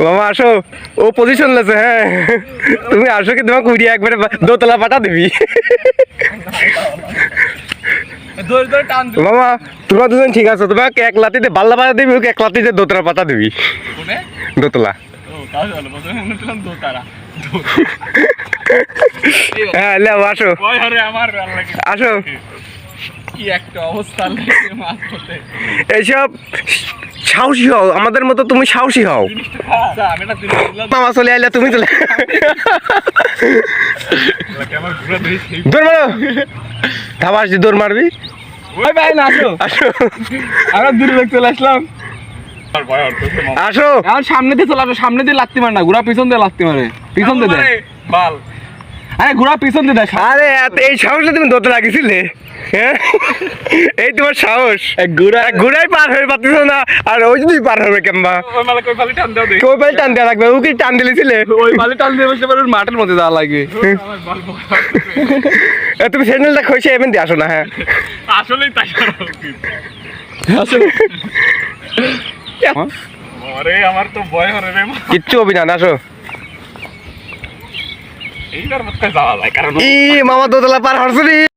মামা আসো, ও পজিশন লেছে। হ্যাঁ তুমি আসো, কি তোমাকে উড়িয়ে একবারে দোতলা পাঠা দিবি। মামা তোমরা দুজন ঠিক আছে, তোমাকে এক লাতিতে বাল্লা পাতা দিবি, ওকে এক লাতিতে দোতলা পাতা দিবি। দোতলা হ্যাঁ লেও আসো আসো। এইসব সাহসী হও, আমাদের মতো তুমি সাহসী হও। মামা চলে আইলে তুমি চলে দৌড় মারো, ধাবা আসছি, দৌড় মারবি। আসো সামনে দিয়ে চলে আসো, সামনে দিয়ে লাগতে মারে না, ঘোড়া পিছন দিয়ে লাগতে মারে, পিছন দিয়ে দেয়। আরে ঘোড়া পিছন দিয়ে দেয়। আরে এই সাহসে তুমি দৌড়তে লাগিয়েছিলে? হ্যাঁ এই তোমার সাহস, ঘোড়াই পার হয়ে পারতেছ না, আর ওই যদি পার হবে কেমবা কই পালি টান দেওয়া লাগবে। ও কি টান দিলেছিলে? ওই বালি টান দিয়ে বসতে পারে, মাঠের মধ্যে দেওয়া লাগে। তুমি স্যান্ডেলটা খসে এমন দিয়ে আসো না। হ্যাঁ আসলেই তাই আমার তো ভয় হরে রে। কিচ্ছু হবি না, আসো। এইবার মত যাওয়া যায়, কারণ ই মামা দোতলা পার হরছনি।